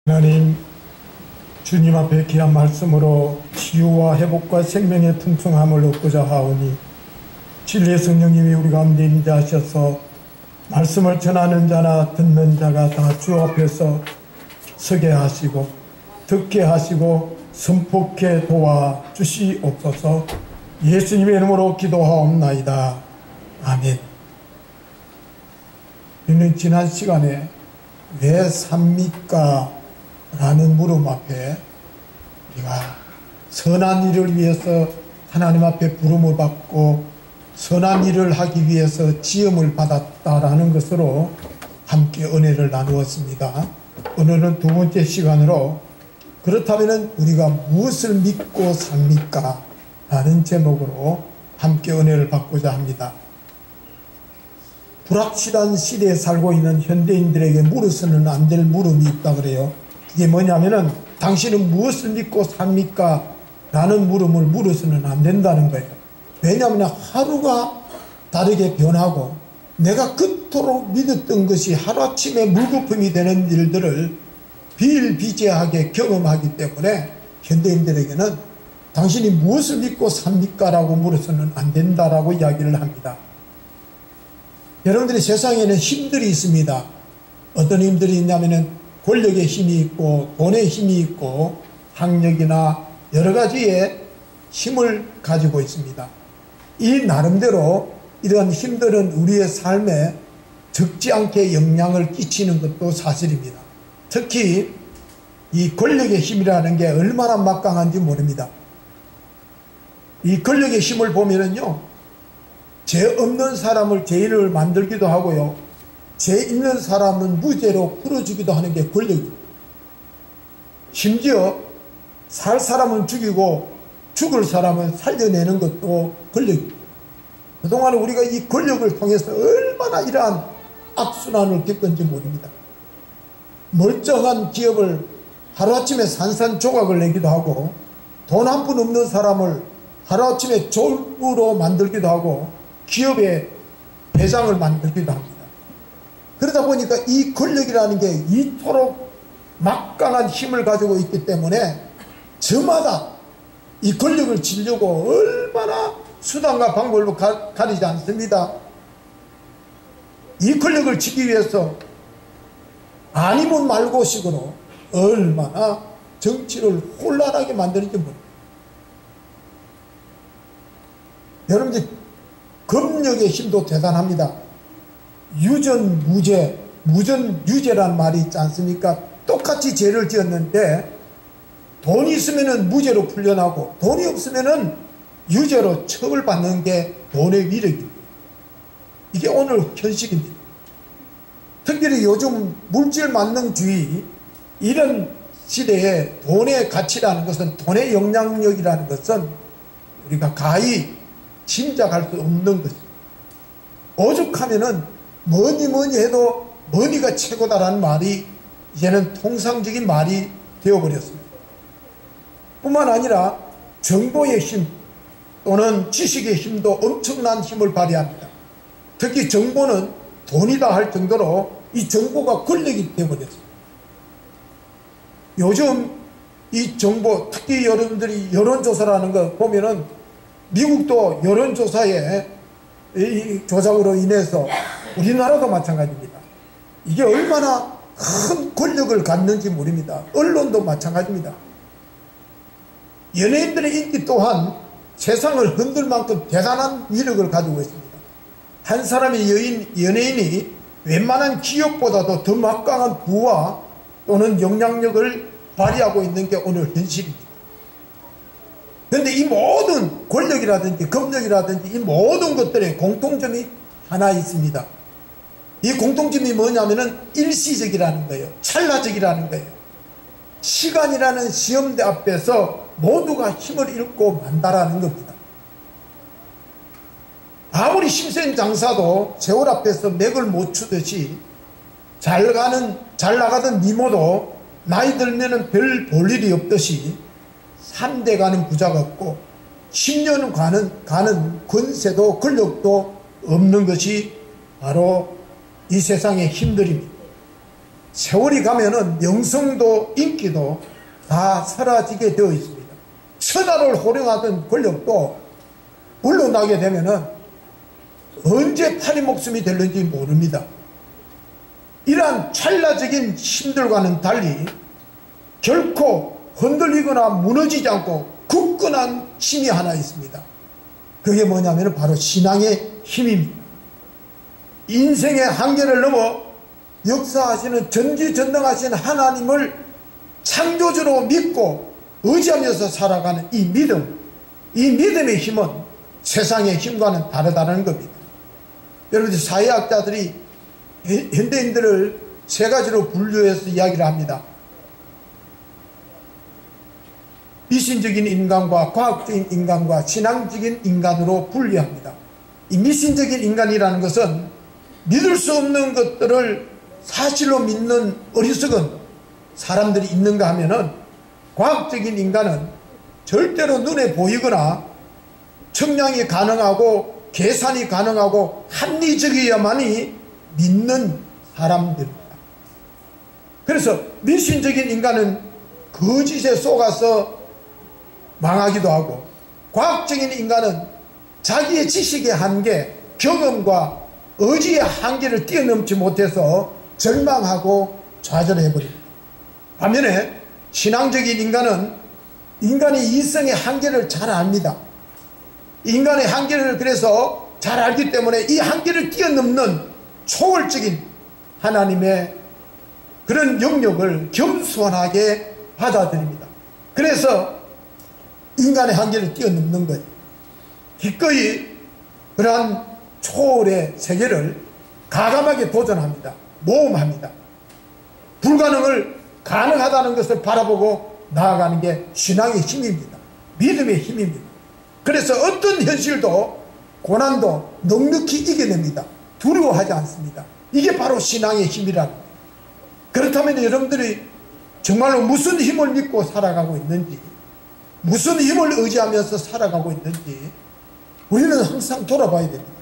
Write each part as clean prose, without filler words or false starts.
하나님, 주님 앞에 귀한 말씀으로 치유와 회복과 생명의 풍성함을 얻고자 하오니 진리의 성령님이 우리 가운데 임재하셔서 말씀을 전하는 자나 듣는 자가 다 주 앞에서 서게 하시고 듣게 하시고 선포케 도와주시옵소서. 예수님의 이름으로 기도하옵나이다. 아멘. 우리는 지난 시간에 왜 삽니까? 라는 물음 앞에 우리가 선한 일을 위해서 하나님 앞에 부름을 받고 선한 일을 하기 위해서 지음을 받았다라는 것으로 함께 은혜를 나누었습니다. 오늘은 두 번째 시간으로 그렇다면 우리가 무엇을 믿고 삽니까? 라는 제목으로 함께 은혜를 받고자 합니다. 불확실한 시대에 살고 있는 현대인들에게 물어서는 안 될 물음이 있다 그래요. 그게 뭐냐면은 당신은 무엇을 믿고 삽니까? 라는 물음을 물어서는 안 된다는 거예요. 왜냐하면 하루가 다르게 변하고 내가 그토록 믿었던 것이 하루아침에 물거품이 되는 일들을 비일비재하게 경험하기 때문에 현대인들에게는 당신이 무엇을 믿고 삽니까? 라고 물어서는 안 된다라고 이야기를 합니다. 여러분들이 세상에는 힘들이 있습니다. 어떤 힘들이 있냐면은 권력의 힘이 있고 돈의 힘이 있고 학력이나 여러 가지의 힘을 가지고 있습니다. 이 나름대로 이러한 힘들은 우리의 삶에 적지 않게 영향을 끼치는 것도 사실입니다. 특히 이 권력의 힘이라는 게 얼마나 막강한지 모릅니다. 이 권력의 힘을 보면은요, 죄 없는 사람을 죄인을 만들기도 하고요, 죄 있는 사람은 무죄로 풀어주기도 하는 게 권력입니다. 심지어 살 사람은 죽이고 죽을 사람은 살려내는 것도 권력입니다. 그동안 우리가 이 권력을 통해서 얼마나 이러한 악순환을 겪은지 모릅니다. 멀쩡한 기업을 하루아침에 산산조각을 내기도 하고 돈 한 푼 없는 사람을 하루아침에 졸부로 만들기도 하고 기업의 회장을 만들기도 합니다. 그러다 보니까 이 권력이라는 게 이토록 막강한 힘을 가지고 있기 때문에 저마다 이 권력을 지려고 얼마나 수단과 방법을 가리지 않습니다. 이 권력을 지기 위해서 아니면 말고식으로 얼마나 정치를 혼란하게 만드는지 모릅니다. 여러분들 검력의 힘도 대단합니다. 유전무죄, 무전유죄라는 말이 있지 않습니까? 똑같이 죄를 지었는데 돈이 있으면 무죄로 풀려나고 돈이 없으면 유죄로 처벌받는 게 돈의 위력입니다. 이게 오늘 현실입니다. 특별히 요즘 물질만능주의 이런 시대에 돈의 가치라는 것은, 돈의 영향력이라는 것은 우리가 가히 짐작할 수 없는 것입니다. 오죽하면은 뭐니 해도 머니가 최고다라는 말이 이제는 통상적인 말이 되어버렸습니다. 뿐만 아니라 정보의 힘 또는 지식의 힘도 엄청난 힘을 발휘합니다. 특히 정보는 돈이다 할 정도로 이 정보가 권력이 되어버렸습니다. 요즘 이 정보, 특히 여러분들이 여론조사라는 거 보면은 미국도 여론조사에 이 조작으로 인해서 우리나라도 마찬가지입니다. 이게 얼마나 큰 권력을 갖는지 모릅니다. 언론도 마찬가지입니다. 연예인들의 인기 또한 세상을 흔들 만큼 대단한 위력을 가지고 있습니다. 한 사람의 연예인이 웬만한 기업보다도 더 막강한 부와 또는 영향력을 발휘하고 있는 게 오늘 현실입니다. 그런데 이 모든 권력이라든지 검력이라든지 이 모든 것들의 공통점이 하나 있습니다. 이 공통점이 뭐냐면은 일시적이라는 거예요. 찰나적이라는 거예요. 시간이라는 시험대 앞에서 모두가 힘을 잃고 만다라는 겁니다. 아무리 힘센 장사도 세월 앞에서 맥을 못 추듯이 잘 나가던 미모도 나이 들면은 별 볼 일이 없듯이 3대 가는 부자가 없고 10년 가는 권세도 권력도 없는 것이 바로 이 세상의 힘들입니다. 세월이 가면은 명성도 인기도 다 사라지게 되어 있습니다. 천하를 호령하던 권력도 물러나게 되면은 언제 파리 목숨이 될는지 모릅니다. 이러한 찰나적인 힘들과는 달리 결코 흔들리거나 무너지지 않고 굳건한 힘이 하나 있습니다. 그게 뭐냐면 바로 신앙의 힘입니다. 인생의 한계를 넘어 역사하시는 전지전능하신 하나님을 창조주로 믿고 의지하면서 살아가는 이 믿음, 이 믿음의 힘은 세상의 힘과는 다르다는 겁니다. 여러분들 사회학자들이 현대인들을 세 가지로 분류해서 이야기를 합니다. 미신적인 인간과 과학적인 인간과 신앙적인 인간으로 분류합니다. 이 미신적인 인간이라는 것은 믿을 수 없는 것들을 사실로 믿는 어리석은 사람들이 있는가 하면은, 과학적인 인간은 절대로 눈에 보이거나 측량이 가능하고 계산이 가능하고 합리적이어야만이 믿는 사람들입니다. 그래서 미신적인 인간은 거짓에 속아서 망하기도 하고, 과학적인 인간은 자기의 지식의 한계, 경험과 의지의 한계를 뛰어넘지 못해서 절망하고 좌절해버립니다. 반면에 신앙적인 인간은 인간의 이성의 한계를 잘 압니다. 인간의 한계를 그래서 잘 알기 때문에 이 한계를 뛰어넘는 초월적인 하나님의 그런 영역을 겸손하게 받아들입니다. 그래서 인간의 한계를 뛰어넘는 거예요. 기꺼이 그러한 초월의 세계를 가감하게 도전합니다. 모험합니다. 불가능을 가능하다는 것을 바라보고 나아가는 게 신앙의 힘입니다. 믿음의 힘입니다. 그래서 어떤 현실도 고난도 넉넉히 이겨냅니다. 두려워하지 않습니다. 이게 바로 신앙의 힘이라는 거예요. 그렇다면 여러분들이 정말로 무슨 힘을 믿고 살아가고 있는지, 무슨 힘을 의지하면서 살아가고 있는지 우리는 항상 돌아봐야 됩니다.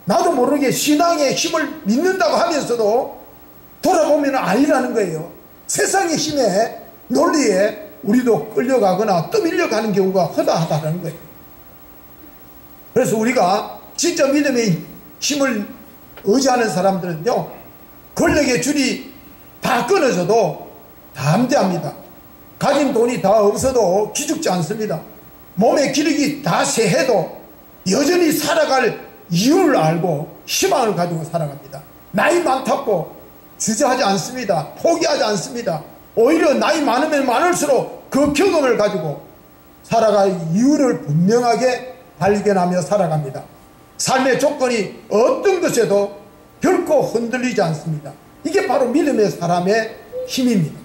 나도 모르게 신앙의 힘을 믿는다고 하면서도 돌아보면 아니라는 거예요. 세상의 힘에, 논리에 우리도 끌려가거나 떠밀려가는 경우가 허다하다는 거예요. 그래서 우리가 진짜 믿음의 힘을 의지하는 사람들은요, 권력의 줄이 다 끊어져도 담대합니다. 가진 돈이 다 없어도 기죽지 않습니다. 몸의 기력이 다 쇠해도 여전히 살아갈 이유를 알고 희망을 가지고 살아갑니다. 나이 많다고 주저하지 않습니다. 포기하지 않습니다. 오히려 나이 많으면 많을수록 그 경험을 가지고 살아갈 이유를 분명하게 발견하며 살아갑니다. 삶의 조건이 어떤 것에도 결코 흔들리지 않습니다. 이게 바로 믿음의 사람의 힘입니다.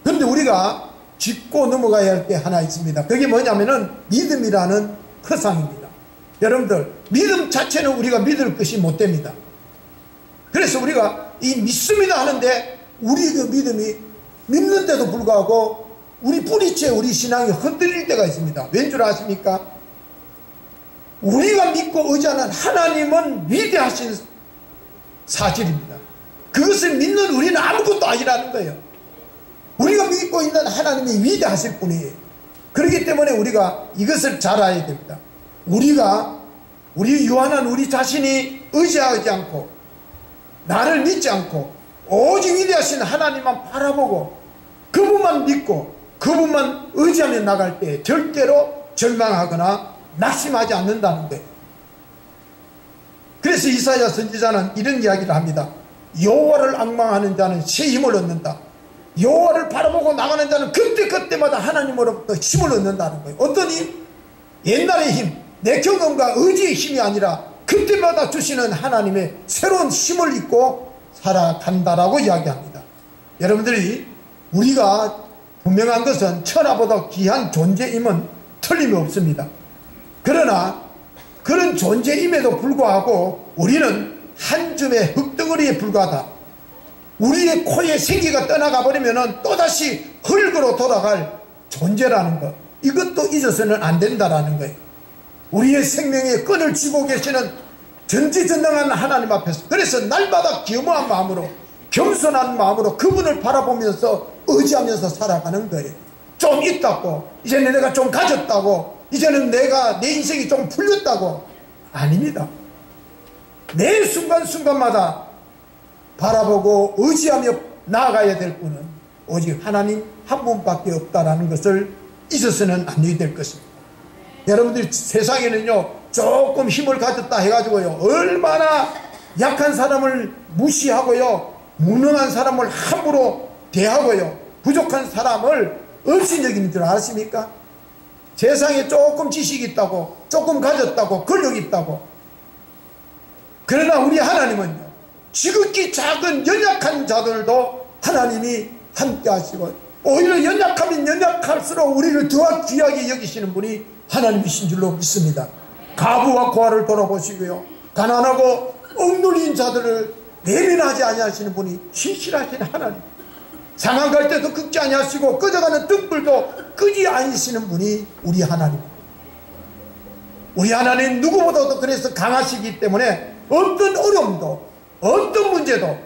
그런데 우리가 짚고 넘어가야 할 게 하나 있습니다. 그게 뭐냐면은 믿음이라는 허상입니다. 여러분들, 믿음 자체는 우리가 믿을 것이 못 됩니다. 그래서 우리가 이 믿습니다 하는데 우리 그 믿음이 믿는데도 불구하고 우리 뿌리째 우리 신앙이 흔들릴 때가 있습니다. 왠 줄 아십니까? 우리가 믿고 의지하는 하나님은 위대하신 사실입니다. 그것을 믿는 우리는 아무것도 아니라는 거예요. 우리가 믿고 있는 하나님이 위대하실 분이에요. 그렇기 때문에 우리가 이것을 잘 알아야 됩니다. 우리 유한한 우리 자신이 의지하지 않고 나를 믿지 않고 오직 위대하신 하나님만 바라보고 그분만 믿고 그분만 의지하며 나갈 때 절대로 절망하거나 낙심하지 않는다는 거예요. 그래서 이사야 선지자는 이런 이야기를 합니다. 여호와를 앙망하는 자는 새 힘을 얻는다. 여호와를 바라보고 나가는 자는 그때그때마다 하나님으로부터 힘을 얻는다는 거예요. 어떤 힘? 옛날의 힘, 내 경험과 의지의 힘이 아니라 그때마다 주시는 하나님의 새로운 힘을 입고 살아간다라고 이야기합니다. 여러분들이 우리가 분명한 것은 천하보다 귀한 존재임은 틀림없습니다. 그러나 그런 존재임에도 불구하고 우리는 한 줌의 흙덩어리에 불과하다. 우리의 코에 생기가 떠나가 버리면 또다시 흙으로 돌아갈 존재라는 것, 이것도 잊어서는 안 된다라는 거예요. 우리의 생명의 끈을 쥐고 계시는 전지전능한 하나님 앞에서, 그래서 날마다 겸허한 마음으로 겸손한 마음으로 그분을 바라보면서 의지하면서 살아가는 거예요. 좀 있다고, 이제는 내가 좀 가졌다고, 이제는 내가 내 인생이 좀 풀렸다고. 아닙니다. 매 순간순간마다 바라보고 의지하며 나아가야 될 분은 오직 하나님 한 분밖에 없다라는 것을 잊어서는 안 될 것입니다. 여러분들 세상에는요, 조금 힘을 가졌다 해가지고요, 얼마나 약한 사람을 무시하고요, 무능한 사람을 함부로 대하고요, 부족한 사람을 없이 여기는 줄 아십니까? 세상에 조금 지식이 있다고, 조금 가졌다고, 권력이 있다고. 그러나 우리 하나님은요, 지극히 작은 연약한 자들도 하나님이 함께 하시고, 오히려 연약하면 연약할수록 우리를 더 귀하게 여기시는 분이 하나님이신 줄로 믿습니다. 과부와 고아를 돌아보시고요, 가난하고 억눌린 자들을 외면하지 아니하시는 분이 신실하신 하나님, 상한 때도 끄지 아니하시고 꺼져가는 등불도 끄지 않으시는 분이 우리 하나님. 우리 하나님 누구보다도 그래서 강하시기 때문에 어떤 어려움도 어떤 문제도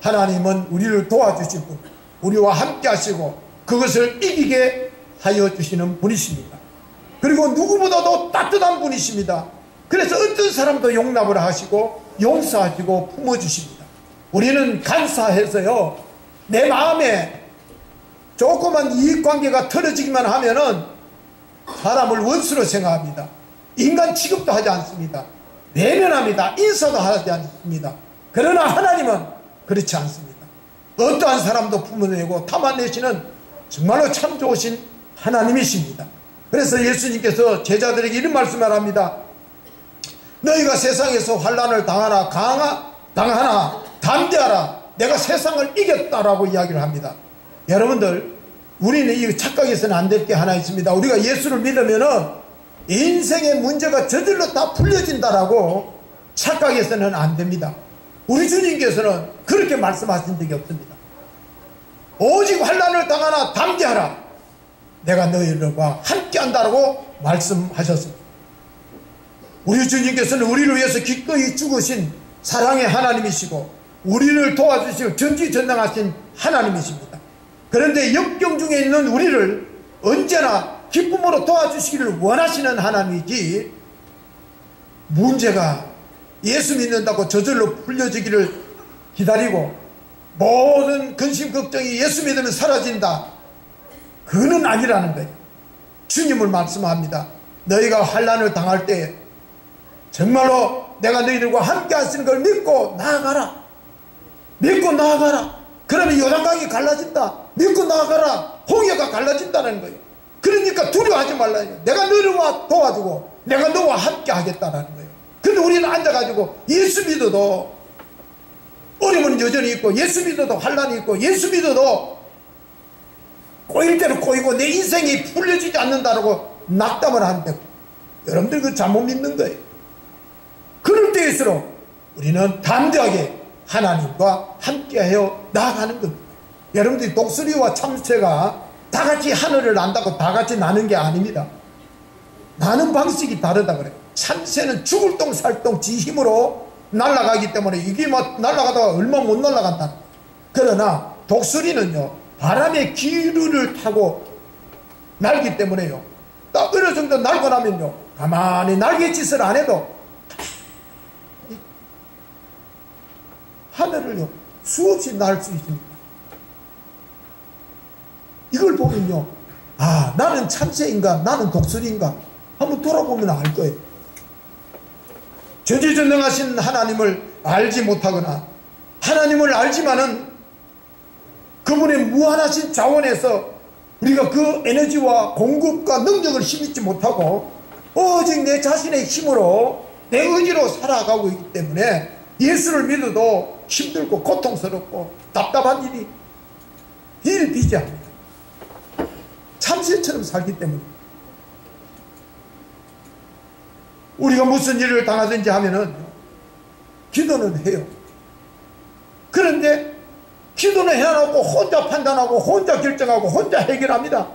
하나님은 우리를 도와주실 분, 우리와 함께 하시고 그것을 이기게 하여 주시는 분이십니다. 그리고 누구보다도 따뜻한 분이십니다. 그래서 어떤 사람도 용납을 하시고 용서하시고 품어주십니다. 우리는 간사해서요, 내 마음에 조그만 이익관계가 틀어지기만 하면은 사람을 원수로 생각합니다. 인간 취급도 하지 않습니다. 외면합니다. 인사도 하지 않습니다. 그러나 하나님은 그렇지 않습니다. 어떠한 사람도 품어내고 담아내시는 정말로 참 좋으신 하나님이십니다. 그래서 예수님께서 제자들에게 이런 말씀을 합니다. 너희가 세상에서 환난을 당하나 담대하라. 내가 세상을 이겼다라고 이야기를 합니다. 여러분들, 우리는 이 착각해서는 안 될 게 하나 있습니다. 우리가 예수를 믿으면은 인생의 문제가 저절로 다 풀려진다라고 착각해서는 안 됩니다. 우리 주님께서는 그렇게 말씀하신 적이 없습니다. 오직 환난을 당하나 담대하라. 내가 너희들과 함께 한다라고 말씀하셨습니다. 우리 주님께서는 우리를 위해서 기꺼이 죽으신 사랑의 하나님이시고 우리를 도와주시고 전지전능하신 하나님이십니다. 그런데 역경 중에 있는 우리를 언제나 기쁨으로 도와주시기를 원하시는 하나님이지, 문제가 예수 믿는다고 저절로 풀려지기를 기다리고 모든 근심 걱정이 예수 믿으면 사라진다, 그는 아니라는 거예요. 주님을 말씀합니다. 너희가 환난을 당할 때 정말로 내가 너희들과 함께 하시는 걸 믿고 나아가라. 믿고 나아가라. 그러면 요단강이 갈라진다. 믿고 나아가라. 홍해가 갈라진다는 거예요. 그러니까 두려워하지 말라요. 내가 너를 도와주고 내가 너와 함께 하겠다는 거예요. 근데 우리는 앉아가지고 예수 믿어도 어려움은 여전히 있고, 예수 믿어도 환난이 있고, 예수 믿어도 꼬일 대로 꼬이고 내 인생이 풀려지지 않는다고 낙담을 하는데, 여러분들 그거 잘못 믿는 거예요. 그럴 때일수록 우리는 담대하게 하나님과 함께하여 나아가는 겁니다. 여러분들이 독수리와 참새가 다 같이 하늘을 난다고 다 같이 나는 게 아닙니다. 나는 방식이 다르다 그래요. 참새는 죽을 똥 살 똥 지 힘으로 날아가기 때문에 이게 막 날아가다가 얼마 못 날아간다. 그러나 독수리는요, 바람의 기류를 타고 날기 때문에요, 딱 어느 정도 날고 나면요, 가만히 날갯짓을 안 해도 하늘을요 수없이 날 수 있습니다. 이걸 보면요, 아, 나는 참새인가 나는 독수리인가 한번 돌아보면 알 거예요. 전지전능하신 하나님을 알지 못하거나 하나님을 알지만은 그분의 무한하신 자원에서 우리가 그 에너지와 공급과 능력을 힘입지 못하고 오직 내 자신의 힘으로 내 의지로 살아가고 있기 때문에 예수를 믿어도 힘들고 고통스럽고 답답한 일이 비일비재합니다. 참새처럼 살기 때문에 우리가 무슨 일을 당하든지 하면은 기도는 해요. 그런데 기도는 해놓고 혼자 판단하고 혼자 결정하고 혼자 해결합니다.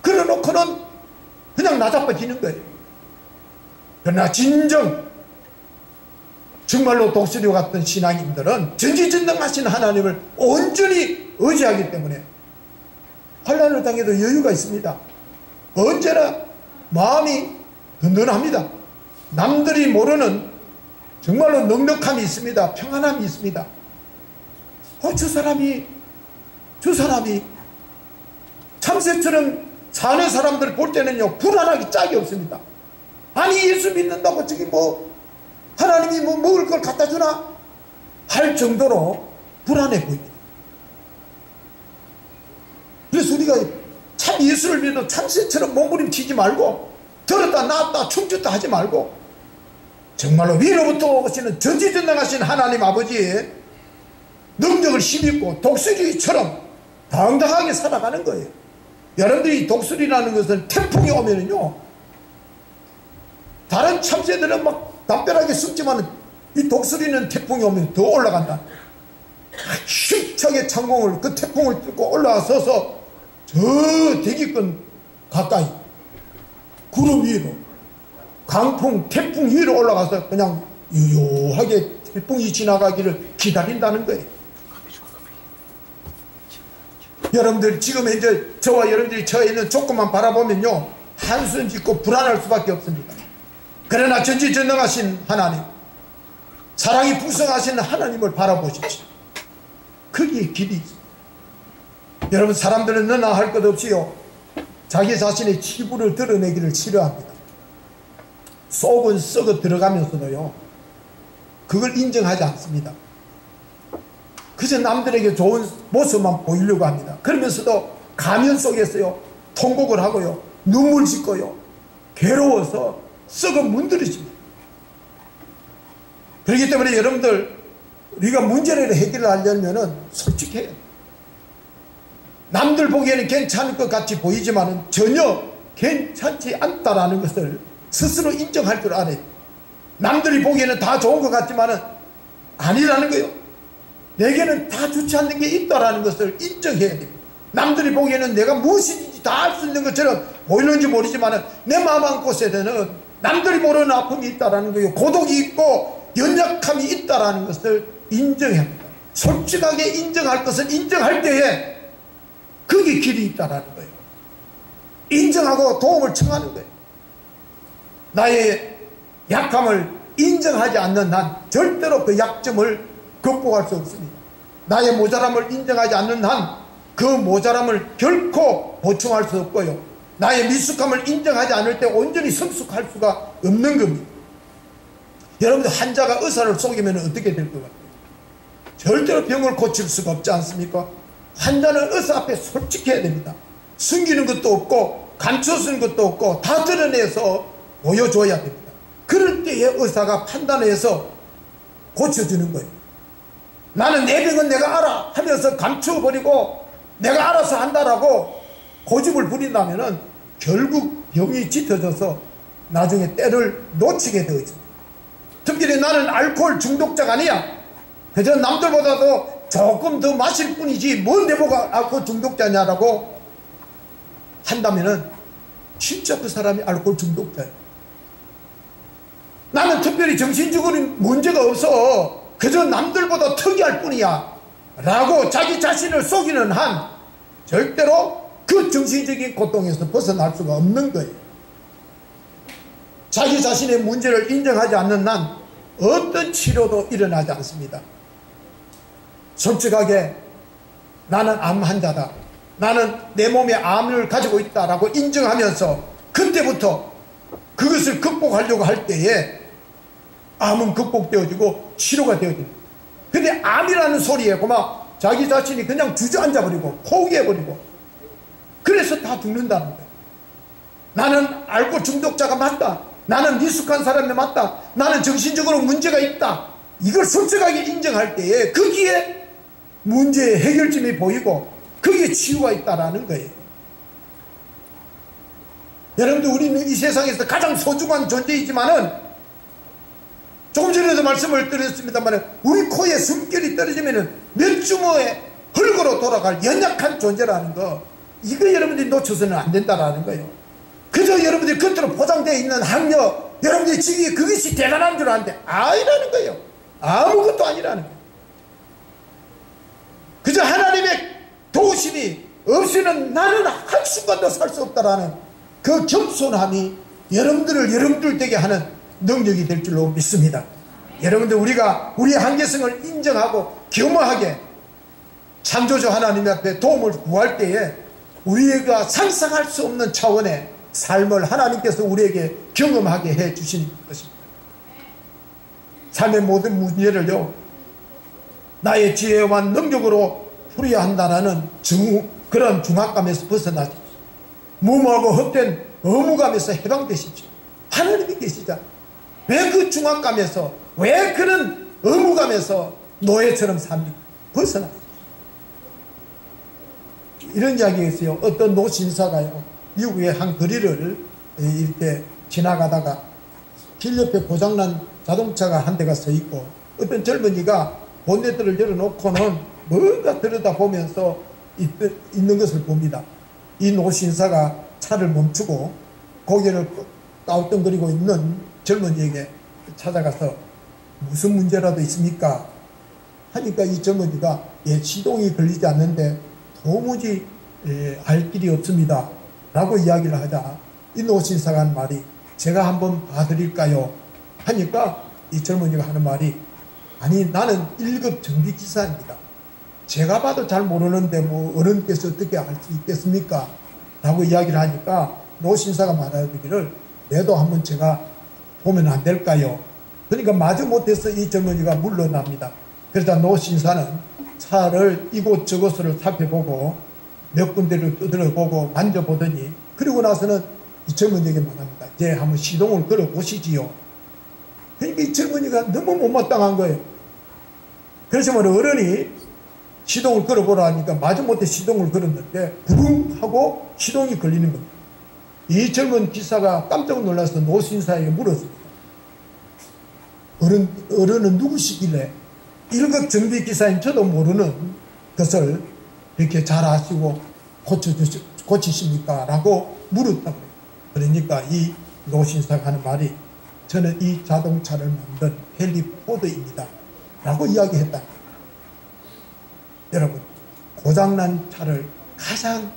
그래놓고는 그냥 나자빠지는 거예요. 그러나 진정 정말로 독수리와 같은 신앙인들은 전지전능하신 하나님을 온전히 의지하기 때문에 환난을 당해도 여유가 있습니다. 언제나 마음이 든든합니다. 남들이 모르는 정말로 넉넉함이 있습니다. 평안함이 있습니다. 저 사람이 참새처럼 사는 사람들 볼 때는요, 불안하기 짝이 없습니다. 아니, 예수 믿는다고 저기 하나님이 먹을 걸 갖다 주나? 할 정도로 불안해 보입니다. 그래서 우리가 참 예수를 믿어도 참새처럼 몸부림치지 말고, 들었다 놨다 춤췄다 하지 말고, 정말로 위로부터 오시는 전지전능하신 하나님 아버지의 능력을 힘입고 독수리처럼 당당하게 살아가는 거예요. 여러분들이 독수리라는 것은 태풍이 오면은요, 다른 참새들은 막 담벼락에 숨지만 이 독수리는 태풍이 오면 더 올라간다. 힘차게 창공을, 그 태풍을 뚫고 올라서서 저 대기권 가까이 구름 위로, 강풍, 태풍 위로 올라가서 그냥 유효하게 태풍이 지나가기를 기다린다는 거예요. 여러분들 지금 현재 저와 여러분들이 처해 있는 조건만 바라보면요, 한숨 짓고 불안할 수밖에 없습니다. 그러나 전지전능하신 하나님, 사랑이 풍성하신 하나님을 바라보십시오. 거기에 길이 있습니다. 여러분, 사람들은 너나 할 것 없이요, 자기 자신의 치부를 드러내기를 싫어합니다. 속은 썩어 들어가면서도요, 그걸 인정하지 않습니다. 그저 남들에게 좋은 모습만 보이려고 합니다. 그러면서도 가면 속에서요, 통곡을 하고요, 눈물 짓고요, 괴로워서 썩어 문드러집니다. 그렇기 때문에 여러분들, 우리가 문제를 해결하려면 솔직해야 돼요. 남들 보기에는 괜찮을 것 같이 보이지만 전혀 괜찮지 않다라는 것을 스스로 인정할 줄 알아야 돼요. 남들이 보기에는 다 좋은 것 같지만 아니라는 거예요. 내게는 다 좋지 않는 게 있다라는 것을 인정해야 됩니다. 남들이 보기에는 내가 무엇인지 다 알 수 있는 것처럼 보이는지 모르지만 내 마음 한곳에는 남들이 모르는 아픔이 있다라는 거예요. 고독이 있고 연약함이 있다라는 것을 인정해야 합니다. 솔직하게 인정할 것은 인정할 때에 그게 길이 있다라는 거예요. 인정하고 도움을 청하는 거예요. 나의 약함을 인정하지 않는 한 절대로 그 약점을 극복할 수 없습니다. 나의 모자람을 인정하지 않는 한 그 모자람을 결코 보충할 수 없고요, 나의 미숙함을 인정하지 않을 때 온전히 성숙할 수가 없는 겁니다. 여러분들, 환자가 의사를 속이면 어떻게 될 것 같아요? 절대로 병을 고칠 수가 없지 않습니까? 환자는 의사 앞에 솔직해야 됩니다. 숨기는 것도 없고 감춰쓰는 것도 없고 다 드러내서 보여줘야 됩니다. 그럴 때에 의사가 판단해서 고쳐주는 거예요. 나는 내 병은 내가 알아 하면서 감춰버리고 내가 알아서 한다라고 고집을 부린다면 결국 병이 짙어져서 나중에 때를 놓치게 되어 있습니다. 특별히 나는 알코올 중독자가 아니야, 그저 남들보다도 조금 더 마실 뿐이지 뭔 내보가 알코올 중독자냐라고 한다면 진짜 그 사람이 알코올 중독자예요. 나는 특별히 정신적으로 문제가 없어, 그저 남들보다 특이할 뿐이야 라고 자기 자신을 속이는 한 절대로 그 정신적인 고통에서 벗어날 수가 없는 거예요. 자기 자신의 문제를 인정하지 않는 한 어떤 치료도 일어나지 않습니다. 솔직하게 나는 암 환자다, 나는 내 몸에 암을 가지고 있다라고 인정하면서 그때부터 그것을 극복하려고 할 때에 암은 극복되어지고 치료가 되어집니다. 근데 암이라는 소리에 고마 자기 자신이 그냥 주저앉아버리고 포기해버리고 그래서 다 죽는다는 거예요. 나는 알코올 중독자가 맞다, 나는 미숙한 사람이 맞다, 나는 정신적으로 문제가 있다, 이걸 솔직하게 인정할 때에 거기에 문제의 해결점이 보이고 거기에 치유가 있다라는 거예요. 여러분들, 우리는 이 세상에서 가장 소중한 존재이지만은 조금 전에도 말씀을 드렸습니다만 우리 코에 숨결이 떨어지면 몇 주머에 흙으로 돌아갈 연약한 존재라는 거, 이거 여러분들이 놓쳐서는 안 된다라는 거예요. 그저 여러분들이 겉으로 포장되어 있는 학력, 여러분들이 지금 그것이 대단한 줄 아는데 아니라는 거예요. 아무것도 아니라는 거예요. 그저 하나님의 도우심이 없이는 나는 한순간도 살 수 없다라는 그 겸손함이 여러분들 되게 하는 능력이 될 줄로 믿습니다. 여러분들, 우리가 우리의 한계성을 인정하고 겸허하게 창조주 하나님 앞에 도움을 구할 때에 우리가 상상할 수 없는 차원의 삶을 하나님께서 우리에게 경험하게 해 주시는 것입니다. 삶의 모든 문제를요, 나의 지혜와 능력으로 풀어야 한다는 그런 중압감에서 벗어나십시오. 무모하고 헛된 의무감에서 해방되십시오. 하나님이 계시자. 왜 그 중압감에서, 왜 그런 의무감에서 노예처럼 삽니까? 벗어나십시오. 이런 이야기가 있어요. 어떤 노신사가요, 미국의 한 거리를 이렇게 지나가다가 길 옆에 고장난 자동차가 한 대가 서 있고, 어떤 젊은이가 본네트를 열어놓고는 뭔가 들여다보면서 있는 것을 봅니다. 이 노신사가 차를 멈추고 고개를 까우뚱거리고 있는 젊은이에게 찾아가서 무슨 문제라도 있습니까? 하니까 이 젊은이가 시동이 걸리지 않는데 도무지 알 길이 없습니다 라고 이야기를 하자, 이 노신사가 한 말이, 제가 한번 봐드릴까요? 하니까 이 젊은이가 하는 말이, 아니, 나는 1급 정비기사입니다. 제가 봐도 잘 모르는데 뭐 어른께서 어떻게 알 수 있겠습니까? 라고 이야기를 하니까 노신사가 말하기를, 내도 한번 제가 보면 안 될까요? 그러니까 마저 못해서 이 젊은이가 물러납니다. 그러자 노신사는 차를 이곳저곳을 살펴보고 몇 군데를 두드려보고 만져보더니, 그리고 나서는 이 젊은이에게 말합니다. 이제 한번 시동을 걸어 보시지요. 그러니까 이 젊은이가 너무 못마땅한 거예요. 그래서 어른이 시동을 걸어보라 하니까 마지못해 시동을 걸었는데 부릉 하고 시동이 걸리는 겁니다. 이 젊은 기사가 깜짝 놀라서 노신사에게 물었습니다. 어른은 누구시길래 1급 정비기사인 저도 모르는 것을 이렇게 잘 아시고 고치십니까? 라고 물었다고 해요. 그러니까 이 노신사가 하는 말이, 저는 이 자동차를 만든 헨리 포드입니다 라고 이야기했다. 여러분, 고장난 차를 가장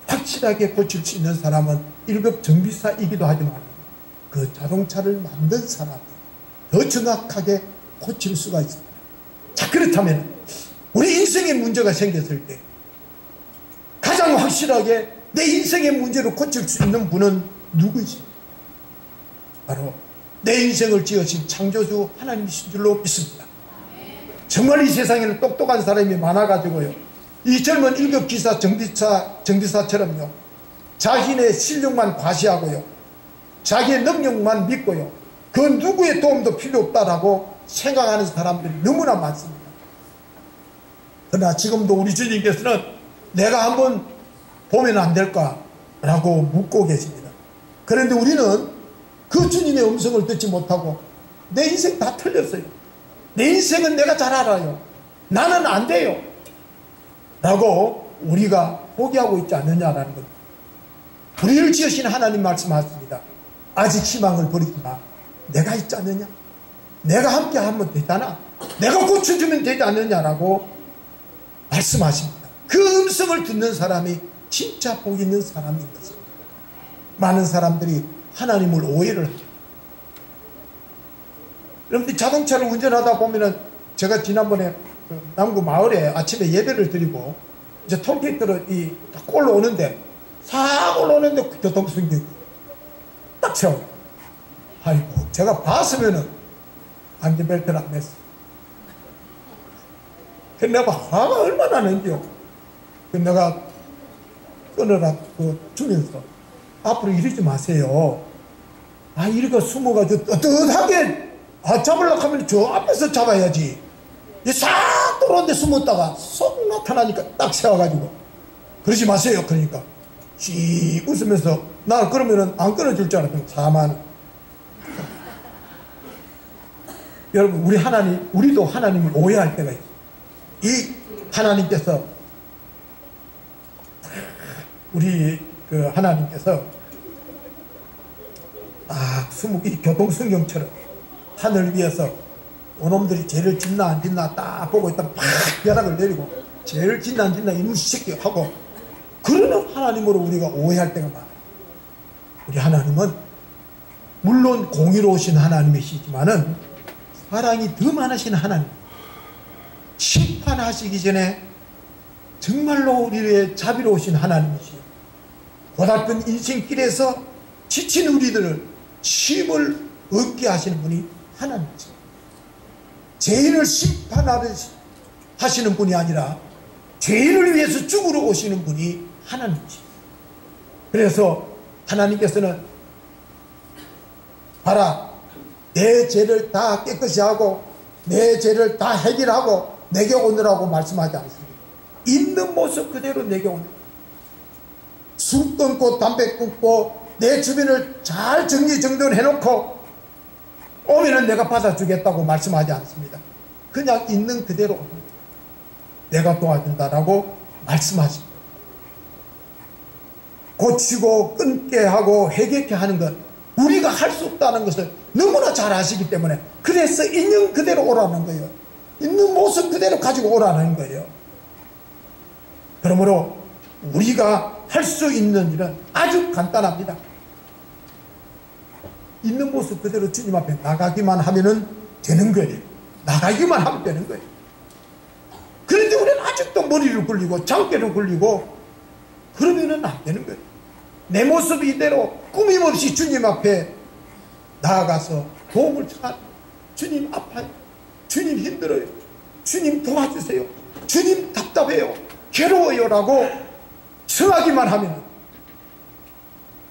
확실하게 고칠 수 있는 사람은 1급 정비사이기도 하지만 그 자동차를 만든 사람이 더 정확하게 고칠 수가 있습니다. 자, 그렇다면 우리 인생에 문제가 생겼을 때 가장 확실하게 내 인생의 문제를 고칠 수 있는 분은 누구이지? 바로 내 인생을 지으신 창조주 하나님이신 줄로 믿습니다. 정말 이 세상에는 똑똑한 사람이 많아가지고요, 이 젊은 1급 기사 정비사처럼요, 자신의 실력만 과시하고요, 자기의 능력만 믿고요, 그 누구의 도움도 필요 없다라고 생각하는 사람들이 너무나 많습니다. 그러나 지금도 우리 주님께서는 내가 한번 보면 안 될까라고 묻고 계십니다. 그런데 우리는 그 주님의 음성을 듣지 못하고 내 인생 다 틀렸어요. 내 인생은 내가 잘 알아요. 나는 안 돼요. 라고 우리가 포기하고 있지 않느냐라는 겁니다. 우리를 지으신 하나님 말씀하십니다. 아직 희망을 버리지 마. 내가 있지 않느냐? 내가 함께 하면 되잖아. 내가 고쳐주면 되지 않느냐라고 말씀하십니다. 그 음성을 듣는 사람이 진짜 복 있는 사람인 것입니다. 많은 사람들이 하나님을 오해를 하죠. 여러분들 자동차를 운전하다 보면은, 제가 지난번에 그 남구 마을에 아침에 예배를 드리고 이제 톨게이트를 딱 올라오는데, 싹 올라오는데 교통순경이 딱 세워요. 아이고, 제가 봤으면은 안전벨트를 안 맸어. 그래서 내가 화가 얼마나 나는지요. 그래서 내가 끊으라 주면서, 앞으로 이러지 마세요. 이렇게 숨어가지고 떳떳하게 잡으려고 하면 저 앞에서 잡아야지. 싹 돌아오는데 숨었다가 쏙 나타나니까 딱 세워가지고, 그러지 마세요. 그러니까 씩 웃으면서, 나 그러면은 안 끊어줄 줄 알았더니 4만 원. 여러분, 우리도 하나님을 오해할 때가 있어요. 이 하나님께서, 하나님께서 이 교통순경처럼 하늘 위에서 오놈들이 죄를 짓나 안 짓나 딱 보고 일단 팍 벼락을 내리고 죄를 짓나 안 짓나 이놈 새끼 하고 그러는 하나님으로 우리가 오해할 때가 많아요. 우리 하나님은 물론 공의로우신 하나님이시지만은 사랑이 더 많으신 하나님, 심판하시기 전에 정말로 우리의 자비로우신 하나님이시요 고달픈 인생길에서 지친 우리들을 쉼을 얻게 하시는 분이 하나님이죠. 죄인을 심판하시는 분이 아니라 죄인을 위해서 죽으러 오시는 분이 하나님이죠. 그래서 하나님께서는 봐라, 내 죄를 다 깨끗이 하고 내 죄를 다 해결하고 내게 오느라고 말씀하지 않습니다. 있는 모습 그대로 내게 오는, 술 끊고 담배 끊고 내 주변을 잘 정리정돈해놓고 오면은 내가 받아주겠다고 말씀하지 않습니다. 그냥 있는 그대로 내가 도와준다라고 말씀하십니다. 고치고 끊게 하고 해결케 하는 것 우리가 할 수 없다는 것을 너무나 잘 아시기 때문에 그래서 있는 그대로 오라는 거예요. 있는 모습 그대로 가지고 오라는 거예요. 그러므로 우리가 할 수 있는 일은 아주 간단합니다. 있는 모습 그대로 주님 앞에 나가기만 하면 되는 거예요. 나가기만 하면 되는 거예요. 그런데 우리는 아직도 머리를 굴리고 장깨를 굴리고 그러면은 안 되는 거예요. 내 모습 이대로 꾸밈없이 주님 앞에 나아가서 도움을 청한, 주님 아파요, 주님 힘들어요, 주님 도와주세요, 주님 답답해요, 괴로워요 라고 청하기만 하면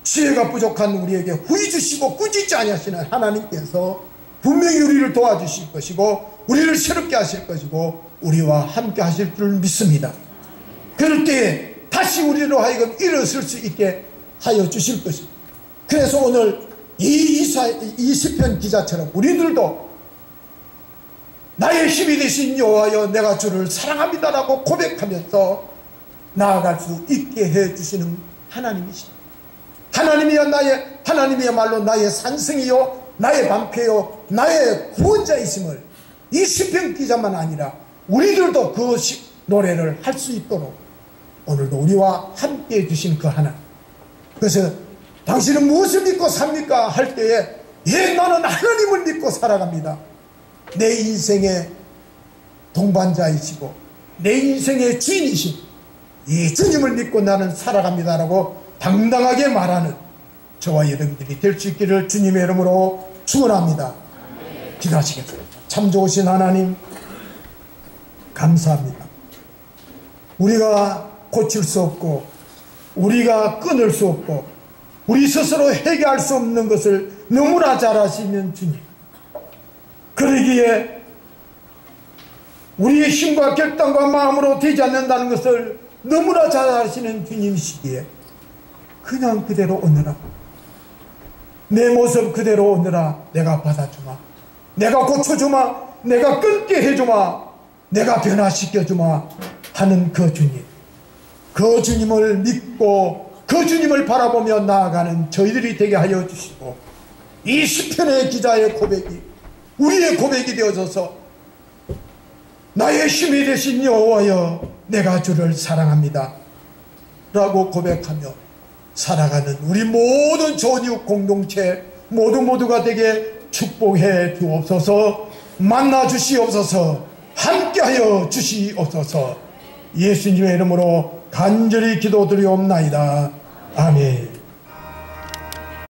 지혜가 부족한 우리에게 후히 주시고 꾸짖지 아니하시는 하나님께서 분명히 우리를 도와주실 것이고 우리를 새롭게 하실 것이고 우리와 함께 하실 줄 믿습니다. 그럴 때에 다시 우리로 하여금 일어설 수 있게 하여 주실 것입니다. 그래서 오늘 이 시편 기자처럼 우리들도 나의 힘이 되신 여호와여 내가 주를 사랑합니다라고 고백하면서 나아갈 수 있게 해 주시는 하나님이십니다. 하나님이야말로 나의 산성이요 나의 방패요 나의 구원자이심을 이 시편 기자만 아니라 우리들도 그 노래를 할 수 있도록 오늘도 우리와 함께 해주신 그 하나님. 그래서 당신은 무엇을 믿고 삽니까? 할 때에 예 나는 하나님을 믿고 살아갑니다. 내 인생의 동반자이시고 내 인생의 주인이신 이 주님을 믿고 나는 살아갑니다라고 당당하게 말하는 저와 여러분들이 될 수 있기를 주님의 이름으로 축원합니다. 기도하시겠습니다. 참 좋으신 하나님 감사합니다. 우리가 고칠 수 없고 우리가 끊을 수 없고 우리 스스로 해결할 수 없는 것을 너무나 잘 아시는 주님, 그러기에 우리의 힘과 결단과 마음으로 되지 않는다는 것을 너무나 잘 아시는 주님이시기에 그냥 그대로 오너라, 내 모습 그대로 오너라, 내가 받아주마, 내가 고쳐주마, 내가 끊게 해주마, 내가 변화시켜주마 하는 그 주님, 그 주님을 믿고 그 주님을 바라보며 나아가는 저희들이 되게 하여 주시고 이 시편의 기자의 고백이 우리의 고백이 되어져서 나의 힘이 되신 여호와여 내가 주를 사랑합니다 라고 고백하며 살아가는 우리 모든 좋은 이웃 공동체 모두가 되게 축복해 주옵소서. 만나 주시옵소서. 함께하여 주시옵소서. 예수님의 이름으로 간절히 기도드리옵나이다. 아멘.